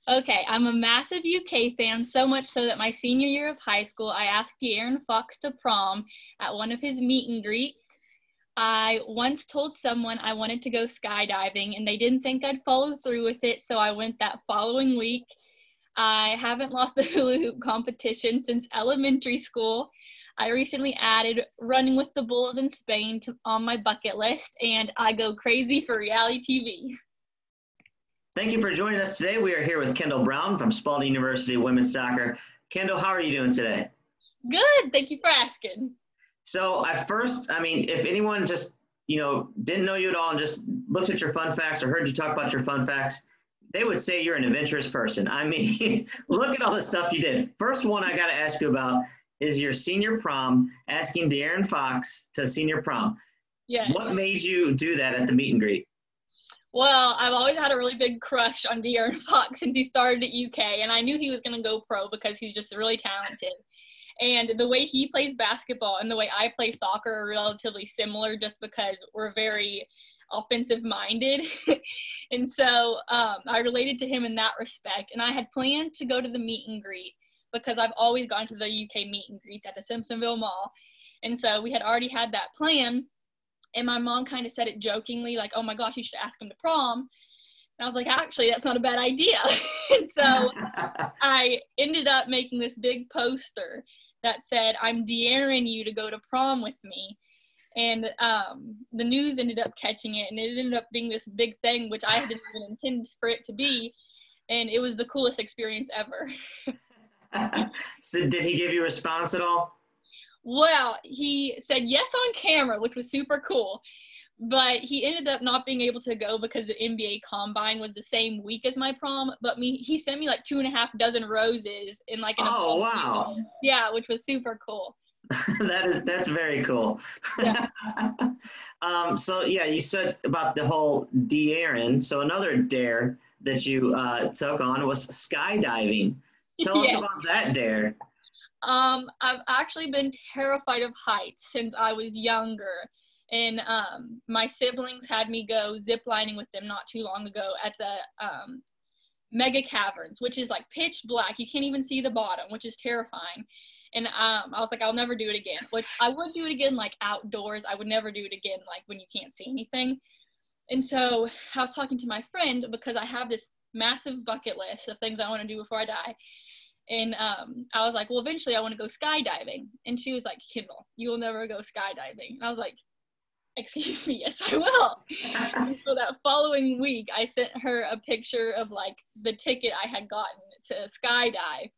Okay, I'm a massive UK fan, so much so that my senior year of high school, I asked De'Aaron Fox to prom at one of his meet and greets. I once told someone I wanted to go skydiving, and they didn't think I'd follow through with it, so I went that following week. I haven't lost a hula hoop competition since elementary school. I recently added running with the bulls in Spain on my bucket list, and I go crazy for reality TV. Thank you for joining us today. We are here with Kendall Brown from Spalding University Women's Soccer. Kendall, how are you doing today? Good, thank you for asking. So if anyone just, didn't know you at all and just looked at your fun facts or heard you talk about your fun facts, they would say you're an adventurous person. I mean, look at all the stuff you did. First one I got to ask you about is your senior prom, asking De'Aaron Fox to senior prom. Yeah. What made you do that at the meet and greet? Well, I've always had a really big crush on De'Aaron Fox since he started at UK, and I knew he was going to go pro because he's just really talented. And the way he plays basketball and the way I play soccer are relatively similar just because we're very offensive-minded. And so I related to him in that respect. And I had planned to go to the meet and greet because I've always gone to the UK meet and greets at the Simpsonville Mall. And so we had already had that plan. And my mom kind of said it jokingly, like, oh my gosh, you should ask him to prom. And I was like, actually, that's not a bad idea. And so I ended up making this big poster that said, I'm De'Aaron you to go to prom with me. And the news ended up catching it, and it ended up being this big thing, which I didn't even intend for it to be. And it was the coolest experience ever. So did he give you a response at all? Well, he said yes on camera, which was super cool. But he ended up not being able to go because the NBA Combine was the same week as my prom. But he sent me like 2.5 dozen roses in like an wow. Yeah, which was super cool. That's very cool. Yeah. So yeah, you said about the whole De'Aaron. So another dare that you took on was skydiving. Tell us about that dare. I've actually been terrified of heights since I was younger. And my siblings had me go ziplining with them not too long ago at the mega caverns, which is like pitch black. You can't even see the bottom, which is terrifying. And I was like, I'll never do it again, which I would do it again like outdoors. I would never do it again like when you can't see anything. And so I was talking to my friend because I have this massive bucket list of things I want to do before I die. And I was like, well, eventually I want to go skydiving. And she was like, Kendall, you will never go skydiving. And I was like, excuse me, yes, I will. And so that following week, I sent her a picture of like the ticket I had gotten to skydive.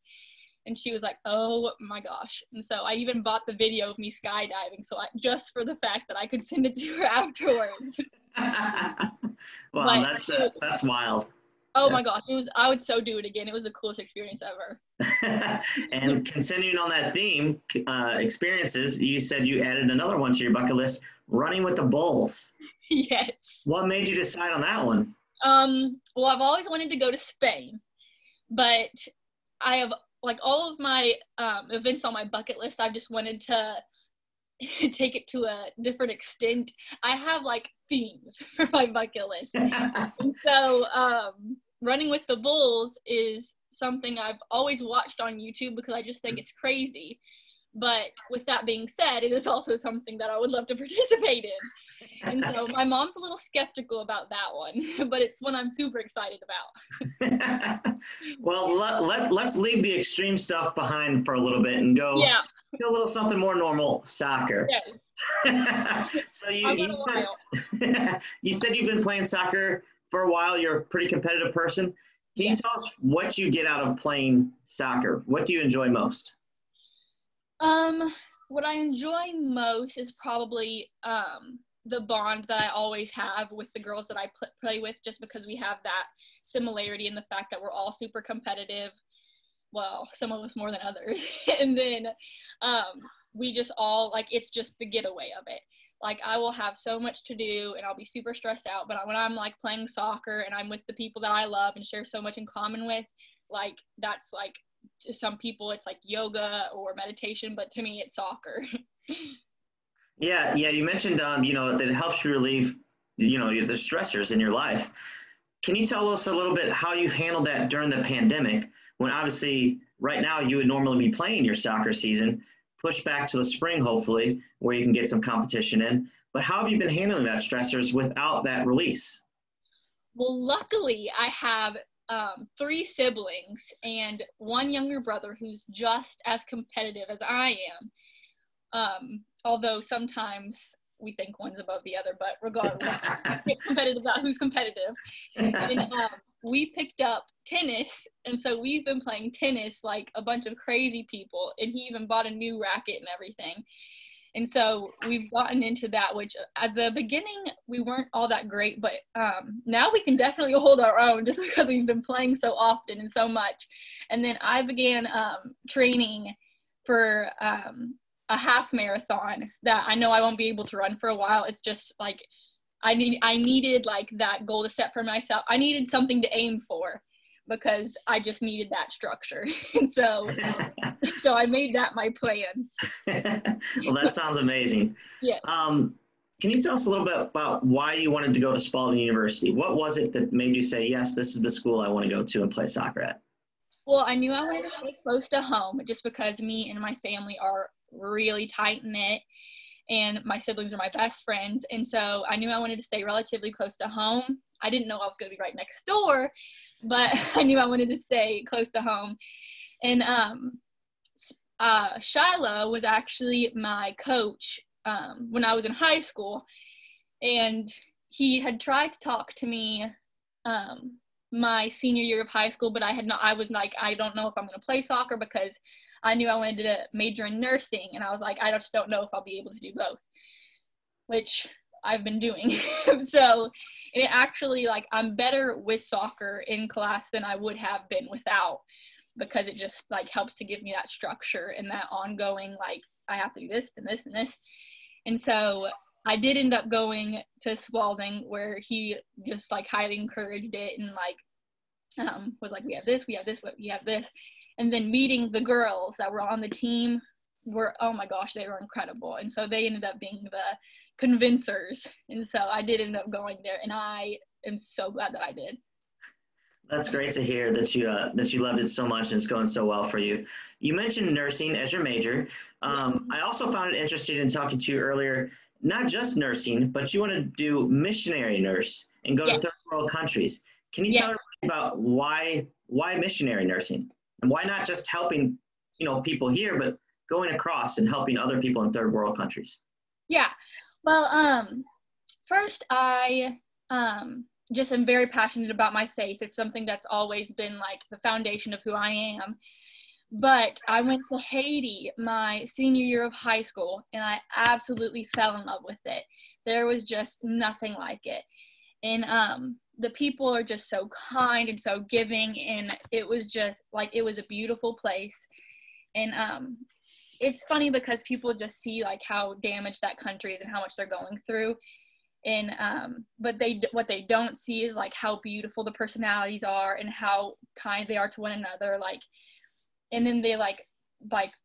And she was like, oh my gosh. And so I even bought the video of me skydiving. So just for the fact that I could send it to her afterwards. Wow, that's wild. Oh my gosh, I would so do it again. It was the coolest experience ever. And continuing on that theme, experiences, you said you added another one to your bucket list, running with the bulls. Yes. What made you decide on that one? Well, I've always wanted to go to Spain, but I have like all of my events on my bucket list. I've just wanted to take it to a different extent. I have like themes for my bucket list. And so running with the bulls is something I've always watched on YouTube because I just think it's crazy. But with that being said, it is also something that I would love to participate in. And so my mom's a little skeptical about that one, but it's one I'm super excited about. Well, let's leave the extreme stuff behind for a little bit and go to a little something more normal, soccer. Yes. So you said you've been playing soccer for a while. You're a pretty competitive person. Can you tell us what you get out of playing soccer? What do you enjoy most? What I enjoy most is probably the bond that I always have with the girls that I play with, just because we have that similarity in the fact that we're all super competitive. Well, some of us more than others. And then we just all, like, it's just the getaway of it. Like, I will have so much to do and I'll be super stressed out, but when I'm like playing soccer and I'm with the people that I love and share so much in common with, like, that's like, to some people it's like yoga or meditation, but to me it's soccer. Yeah, you mentioned that it helps you relieve the stressors in your life. Can you tell us a little bit how you've handled that during the pandemic, when obviously right now you would normally be playing your soccer season, push back to the spring, hopefully, where you can get some competition in. But how have you been handling that stressors without that release? Well, luckily, I have 3 siblings and 1 younger brother who's just as competitive as I am. Although sometimes we think one's above the other, but regardless, we get competitive about who's competitive. And we picked up tennis, and so we've been playing tennis like a bunch of crazy people, and he even bought a new racket and everything. And so we've gotten into that, which at the beginning we weren't all that great, but now we can definitely hold our own just because we've been playing so often and so much. And then I began training for a half marathon that I know I won't be able to run for a while. It's just like I needed like that goal to set for myself. I needed something to aim for because I just needed that structure. And so I made that my plan. Well, that sounds amazing. Yeah. Can you tell us a little bit about why you wanted to go to Spalding University? What was it that made you say, yes, this is the school I want to go to and play soccer at? Well, I knew I wanted to stay close to home just because me and my family are really tight-knit and my siblings are my best friends. And so I knew I wanted to stay relatively close to home. I didn't know I was going to be right next door, but I knew I wanted to stay close to home. And Shiloh was actually my coach when I was in high school, and he had tried to talk to me my senior year of high school, but I was like, I don't know if I'm going to play soccer because I knew I wanted to major in nursing, and I was like, I just don't know if I'll be able to do both, which I've been doing. So it actually, like, I'm better with soccer in class than I would have been without, because it just like helps to give me that structure and that ongoing, like, I have to do this and this and this. And so I did end up going to Spalding, where he just like highly encouraged it and like was like, we have this, we have this, we have this. And then meeting the girls that were on the team were, oh my gosh, they were incredible. And so they ended up being the convincers. And so I did end up going there, and I am so glad that I did. That's great to hear that you loved it so much and it's going so well for you. You mentioned nursing as your major. I also found it interesting in talking to you earlier, not just nursing, but you want to do missionary nurse and go to third world countries. Can you tell us about why missionary nursing, and why not just helping, people here, but going across and helping other people in third world countries? Yeah. Well, first I just am very passionate about my faith. It's something that's always been like the foundation of who I am. But I went to Haiti my senior year of high school, and I absolutely fell in love with it. There was just nothing like it. And the people are just so kind and so giving, and it was just like, it was a beautiful place. And it's funny because people just see like how damaged that country is and how much they're going through. And but what they don't see is like how beautiful the personalities are and how kind they are to one another. Like, and then they like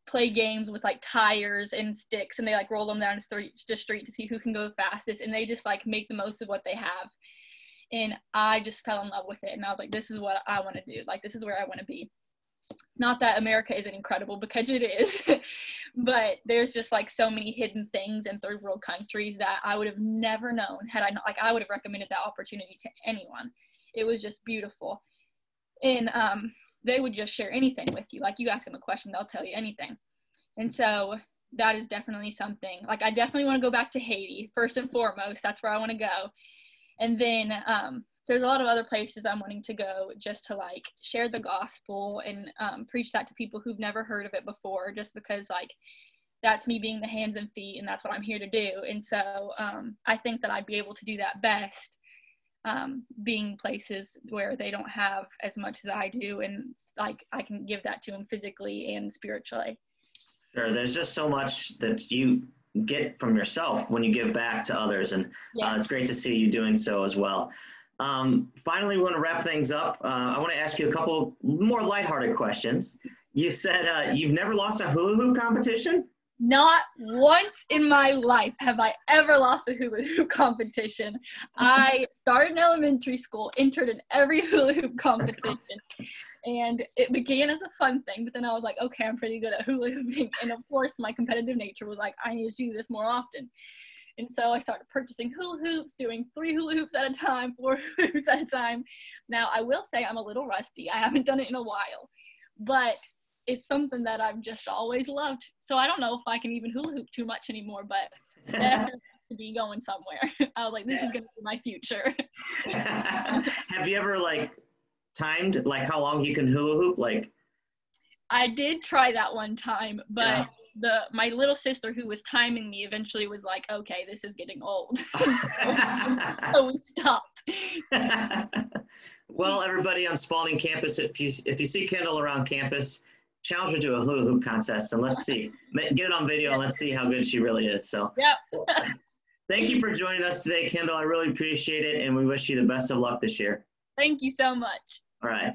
play games with like tires and sticks, and they like roll them down the street to see who can go the fastest, and they just like make the most of what they have. And I just fell in love with it, and I was like, this is what I want to do. Like, this is where I want to be. Not that America isn't incredible, because it is, but there's just like so many hidden things in third world countries that I would have never known had I not, like, I would have recommended that opportunity to anyone. It was just beautiful. And they would just share anything with you. Like, you ask them a question, they'll tell you anything. And so that is definitely something, like, I definitely want to go back to Haiti first and foremost. That's where I want to go. And then there's a lot of other places I'm wanting to go, just to like share the gospel and preach that to people who've never heard of it before, just because like that's me being the hands and feet, and that's what I'm here to do. And so I think that I'd be able to do that best being places where they don't have as much as I do, and like I can give that to them physically and spiritually. Sure, there's just so much that you get from yourself when you give back to others, and it's great to see you doing so as well. Finally, we want to wrap things up. I want to ask you a couple more lighthearted questions. You said you've never lost a hula hoop competition? Not once in my life have I ever lost a hula hoop competition. I started in elementary school, entered in every hula hoop competition, and it began as a fun thing, but then I was like, okay, I'm pretty good at hula hooping, and of course my competitive nature was like, I need to do this more often. And so I started purchasing hula hoops, doing 3 hula hoops at a time, 4 hula hoops at a time. Now, I will say I'm a little rusty. I haven't done it in a while, but it's something that I've just always loved. So I don't know if I can even hula hoop too much anymore, but definitely to be going somewhere. I was like, this is going to be my future. Have you ever like timed like how long you can hula hoop? Like, I did try that one time, but my little sister who was timing me eventually was like, okay, this is getting old. So we stopped. Well, everybody on Spalding campus, if you see Kendall around campus, challenge her to a hula hoop contest, and let's see. Get it on video, and let's see how good she really is. So, thank you for joining us today, Kendall. I really appreciate it, and we wish you the best of luck this year. Thank you so much. All right.